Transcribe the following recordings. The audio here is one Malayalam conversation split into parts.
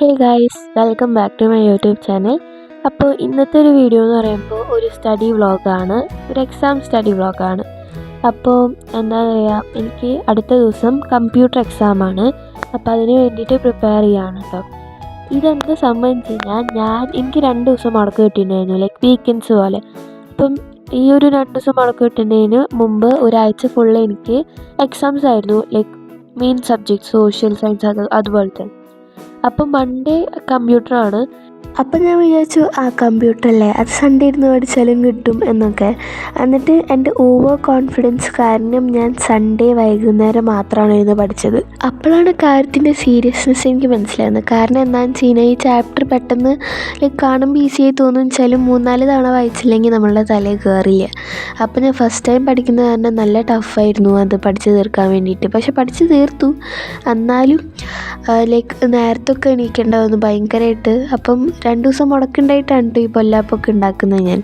Hey guys, welcome back to my YouTube channel. അപ്പോൾ ഇന്നത്തെ ഒരു വീഡിയോ എന്ന് പറയുമ്പോൾ ഒരു സ്റ്റഡി വ്ളോഗാണ്, ഒരു എക്സാം സ്റ്റഡി വ്ളോഗാണ്. അപ്പോൾ എന്താ പറയുക, എനിക്ക് അടുത്ത ദിവസം കമ്പ്യൂട്ടർ എക്സാമാണ്. അപ്പോൾ അതിന് വേണ്ടിയിട്ട് പ്രിപ്പയർ ചെയ്യുകയാണ് കേട്ടോ. ഇതെന്താ സംബന്ധിച്ച് കഴിഞ്ഞാൽ എനിക്ക് 2 ദിവസം മുടക്ക് കിട്ടിയിട്ടുണ്ടായിരുന്നു, ലൈക്ക് വീക്കെൻഡ്സ് പോലെ. അപ്പം ഈ ഒരു 2 ദിവസം മുടക്ക് കിട്ടുന്നതിന് മുമ്പ് ഒരാഴ്ച ഫുള്ള് എനിക്ക് എക്സാംസ് ആയിരുന്നു, like main subject social science അതുപോലത്തെ. അപ്പം മൺഡേ കമ്പ്യൂട്ടറാണ്. അപ്പം ഞാൻ വിചാരിച്ചു കമ്പ്യൂട്ടറല്ലേ, അത് സൺഡേ ഇരുന്ന് പഠിച്ചാലും കിട്ടും എന്നൊക്കെ. എന്നിട്ട് എൻ്റെ ഓവർ കോൺഫിഡൻസ് കാരണം ഞാൻ സൺഡേ വൈകുന്നേരം മാത്രമാണ് ഇരുന്ന് പഠിച്ചത്. അപ്പോഴാണ് കാര്യത്തിൻ്റെ സീരിയസ്നെസ് എനിക്ക് മനസ്സിലാകുന്നത്. കാരണം എന്താണെന്ന് വെച്ച് കഴിഞ്ഞാൽ ഈ ചാപ്റ്റർ പെട്ടെന്ന് കാണുമ്പോൾ ഈസിയായി തോന്നും വെച്ചാലും 3-4 തവണ വായിച്ചില്ലെങ്കിൽ നമ്മളുടെ തലയിൽ കയറില്ല. അപ്പോൾ ഞാൻ ഫസ്റ്റ് ടൈം പഠിക്കുന്നത് കാരണം നല്ല ടഫായിരുന്നു അത് പഠിച്ച് തീർക്കാൻ വേണ്ടിയിട്ട്. പക്ഷെ പഠിച്ച് തീർത്തു. എന്നാലും നേരത്തൊക്കെ എണീക്കേണ്ട വന്നു ഭയങ്കരമായിട്ട്. അപ്പം 2 ദിവസം മുടക്കുണ്ടായിട്ടാണ് ഈ പൊല്ലാപ്പൊക്കെ ഉണ്ടാക്കുന്നത് ഞാൻ.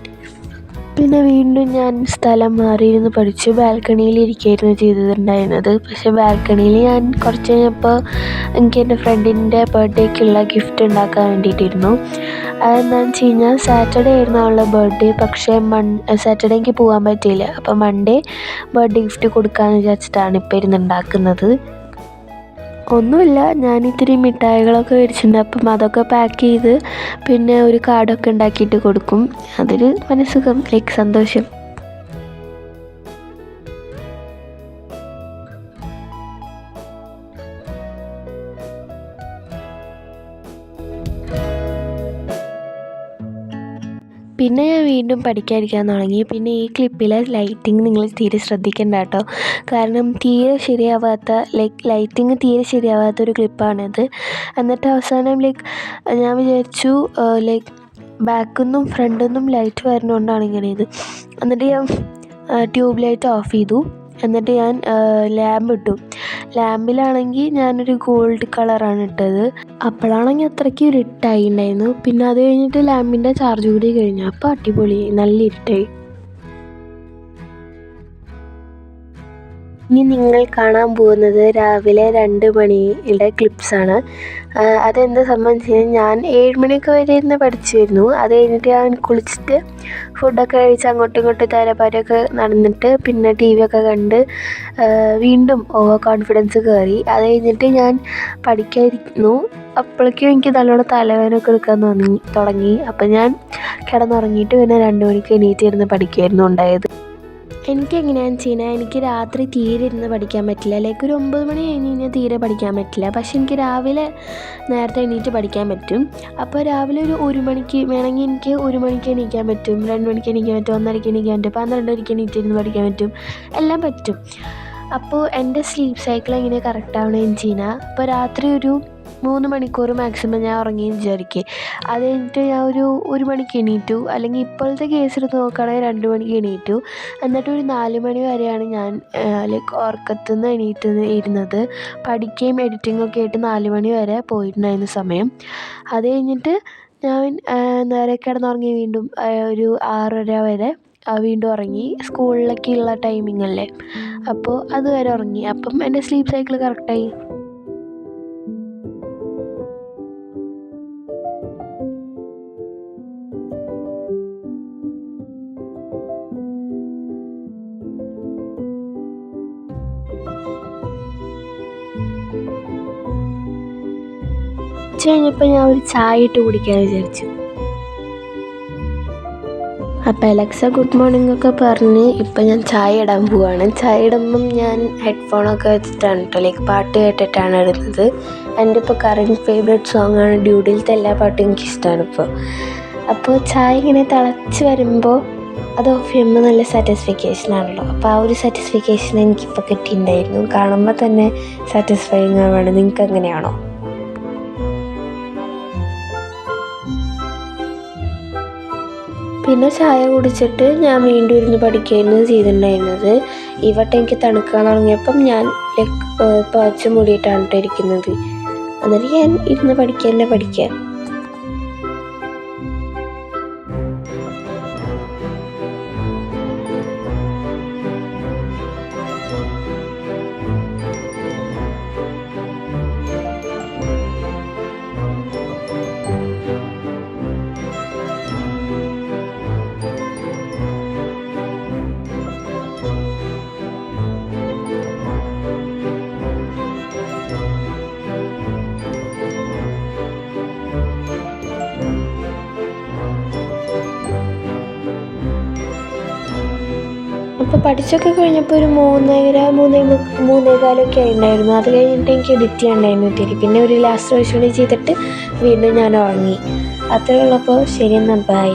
പിന്നെ വീണ്ടും ഞാൻ സ്ഥലം മാറിയിരുന്ന് പഠിച്ചു. ബാൽക്കണിയിൽ ഇരിക്കുകയായിരുന്നു ചെയ്തിട്ടുണ്ടായിരുന്നത്. പക്ഷേ ബാൽക്കണിയിൽ ഞാൻ കുറച്ച് കഴിഞ്ഞപ്പോൾ എനിക്ക് എൻ്റെ ഫ്രണ്ടിൻ്റെ ബർത്ത്ഡേക്കുള്ള ഗിഫ്റ്റ് ഉണ്ടാക്കാൻ വേണ്ടിയിട്ടിരുന്നു. അതെന്താണെന്ന് വെച്ച് കഴിഞ്ഞാൽ സാറ്റർഡേ ആയിരുന്നു അവളുടെ ബർത്ത്ഡേ. പക്ഷേ സാറ്റർഡേ എനിക്ക് പോകാൻ പറ്റിയില്ല. അപ്പോൾ മൺഡേ ബർത്ത്ഡേ ഗിഫ്റ്റ് കൊടുക്കാമെന്ന് വിചാരിച്ചിട്ടാണ് ഇപ്പോൾ ഇരുന്ന് ഉണ്ടാക്കുന്നത്. ഒന്നുമില്ല, ഞാനിത്തിരി മിഠായികളൊക്കെ മേടിച്ചിട്ടുണ്ട്. അപ്പം അതൊക്കെ പാക്ക് ചെയ്ത് പിന്നെ ഒരു കാർഡൊക്കെ ഉണ്ടാക്കിയിട്ട് കൊടുക്കും. അതൊരു മനസ്സുഖം, സന്തോഷം. പിന്നെ ഞാൻ വീണ്ടും പഠിക്കാതിരിക്കാൻ തുടങ്ങി. പിന്നെ ഈ ക്ലിപ്പിലെ ലൈറ്റിങ് നിങ്ങൾ തീരെ ശ്രദ്ധിക്കേണ്ട കേട്ടോ. കാരണം തീരെ ശരിയാവാത്ത ലൈറ്റിങ് തീരെ ശരിയാവാത്തൊരു ക്ലിപ്പാണിത്. എന്നിട്ട് അവസാനം ഞാൻ വിചാരിച്ചു ബാക്കിൽ നിന്നും ഫ്രണ്ടിൽ നിന്നും ലൈറ്റ് വരുന്നതുകൊണ്ടാണ് ഇങ്ങനെ ഇത്. എന്നിട്ട് ഞാൻ ട്യൂബ് ലൈറ്റ് ഓഫ് ചെയ്തു. എന്നിട്ട് ഞാൻ ലാമ്പ് ഇട്ടു. ലാമ്പിലാണെങ്കിൽ ഞാനൊരു ഗോൾഡ് കളറാണ് ഇട്ടത്. അപ്പോഴാണെങ്കിൽ അത്രയ്ക്ക് ഇരുട്ടായി ഉണ്ടായിരുന്നു. പിന്നെ അത് കഴിഞ്ഞിട്ട് ലാമ്പിൻ്റെ ചാർജ് കൂടി കഴിഞ്ഞു. അപ്പോൾ അടിപൊളി, നല്ല ഇരുട്ടായി. ഇനി നിങ്ങൾ കാണാൻ പോകുന്നത് രാവിലെ 2 മണിയുടെ ക്ലിപ്സാണ്. അതെന്താ സംബന്ധിച്ച് കഴിഞ്ഞാൽ ഞാൻ 7 മണിയൊക്കെ വരെ ഇരുന്ന് പഠിച്ചിരുന്നു. അത് കഴിഞ്ഞിട്ട് ഞാൻ കുളിച്ചിട്ട് ഫുഡൊക്കെ കഴിച്ച് അങ്ങോട്ടും ഇങ്ങോട്ടും തലപ്പാരൊക്കെ നടന്നിട്ട് പിന്നെ TV ഒക്കെ കണ്ട് വീണ്ടും ഓവർ കോൺഫിഡൻസ് കയറി. അത് കഴിഞ്ഞിട്ട് ഞാൻ പഠിക്കാതിരിക്കുന്നു. അപ്പോഴേക്കും എനിക്ക് നല്ലോണം തലവേദനയൊക്കെ എടുക്കാൻ തുടങ്ങി. അപ്പം ഞാൻ കിടന്നുറങ്ങിയിട്ട് പിന്നെ 2 മണിക്ക് എണീറ്റിരുന്ന് പഠിക്കുമായിരുന്നു ഉണ്ടായത്. എനിക്കെങ്ങനെയാണെന്ന് വെച്ച് കഴിഞ്ഞാൽ എനിക്ക് രാത്രി തീരെ ഇരുന്ന് പഠിക്കാൻ പറ്റില്ല. ഒരു 9 മണി കഴിഞ്ഞ് കഴിഞ്ഞാൽ തീരെ പഠിക്കാൻ പറ്റില്ല. പക്ഷെ എനിക്ക് രാവിലെ നേരത്തെ എണീറ്റ് പഠിക്കാൻ പറ്റും. അപ്പോൾ രാവിലെ ഒരു 1 മണിക്ക് വേണമെങ്കിൽ എനിക്ക് 1 മണിക്ക് എണീക്കാൻ പറ്റും, 2 മണിക്ക് എണീക്കാൻ പറ്റും, 1:30 എണീക്കാൻ പറ്റും, 12:00 എണീറ്റിരുന്ന് പഠിക്കാൻ പറ്റും, എല്ലാം പറ്റും. അപ്പോൾ എൻ്റെ സ്ലീപ്പ് സൈക്കിൾ എങ്ങനെ കറക്റ്റ് ആവണമെന്ന് വെച്ച് കഴിഞ്ഞാൽ അപ്പോൾ രാത്രി ഒരു 3 മണിക്കൂർ മാക്സിമം ഞാൻ ഉറങ്ങിയെന്ന് വിചാരിക്കുക. അത് കഴിഞ്ഞിട്ട് ഞാൻ ഒരു 1 മണിക്ക് എണീറ്റു. അല്ലെങ്കിൽ ഇപ്പോഴത്തെ കേസെടുത്ത് നോക്കുകയാണെങ്കിൽ 2 മണിക്ക് എണീറ്റു. എന്നിട്ട് ഒരു 4 മണി വരെയാണ് ഞാൻ ഉറക്കത്തിൽ നിന്ന് ഇരുന്നത്. പഠിക്കുകയും എഡിറ്റിംഗ് ഒക്കെ ആയിട്ട് 4 മണി വരെ പോയിട്ടുണ്ടായിരുന്ന സമയം. അത് കഴിഞ്ഞിട്ട് ഞാൻ നേരെ കിടന്നുറങ്ങി. വീണ്ടും ഒരു 6:30 വരെ വീണ്ടും ഉറങ്ങി. സ്കൂളിലേക്കുള്ള ടൈമിംഗ് അല്ലേ, അപ്പോൾ അതുവരെ ഉറങ്ങി. അപ്പം എൻ്റെ സ്ലീപ്പ് സൈക്കിൾ കറക്റ്റായി. കഴിഞ്ഞപ്പോൾ ഞാൻ ഒരു ചായ ഇട്ട് കുടിക്കാൻ വിചാരിച്ചു. അപ്പോൾ അലക്സ ഗുഡ് മോർണിംഗ് ഒക്കെ പറഞ്ഞ് ഇപ്പം ഞാൻ ചായ ഇടാൻ പോവുകയാണ്. ചായ ഇടുമ്പം ഞാൻ ഹെഡ്ഫോണൊക്കെ വെച്ചിട്ടാണ് കേട്ടോ, പാട്ട് കേട്ടിട്ടാണ് ഇടുന്നത്. എൻ്റെ ഇപ്പോൾ കറൻറ്റ് ഫേവറേറ്റ് സോങ്ങാണ് ഡ്യൂഡിലത്തെ എല്ലാ പാട്ടും എനിക്കിഷ്ടമാണ് ഇപ്പോൾ. അപ്പോൾ ചായ ഇങ്ങനെ തിളച്ച് വരുമ്പോൾ അത് ഓഫ് ചെയ്യുമ്പോൾ നല്ല സാറ്റിസ്ഫിക്കേഷനാണല്ലോ. അപ്പോൾ ആ ഒരു സാറ്റിസ്ഫിക്കേഷൻ എനിക്കിപ്പോൾ കിട്ടിയിട്ടുണ്ടായിരുന്നു. കാണുമ്പോൾ തന്നെ സാറ്റിസ്ഫൈങ് ആവുകയാണ്. നിങ്ങൾക്ക് എങ്ങനെയാണോ? പിന്നെ ചായ കുടിച്ചിട്ട് ഞാൻ വീണ്ടും ഇരുന്ന് പഠിക്കുകയായിരുന്നു ചെയ്തിട്ടുണ്ടായിരുന്നത്. ഈ വട്ടം എനിക്ക് തണുക്കാൻ തുടങ്ങിയപ്പം ഞാൻ പുതച്ച് മൂടിയിട്ടാണ് ഇരിക്കുന്നത്. എന്നിട്ട് ഞാൻ ഇരുന്ന് പഠിക്കുക. അപ്പോൾ പഠിച്ചൊക്കെ കഴിഞ്ഞപ്പോൾ ഒരു 3:30 ആയിട്ടുണ്ടായിരുന്നു. അത് കഴിഞ്ഞിട്ട് എനിക്ക് എഡിറ്റ് ചെയ്യാണ്ടായിരുന്നു ഒത്തിരി. പിന്നെ ഒരു ലാസ്റ്റ് വോയിസ് കൂടി ചെയ്തിട്ട് വീണ്ടും ഞാൻ ഉറങ്ങി. അത്രേ ഉള്ളപ്പോൾ ശരി എന്നാൽ ബൈ.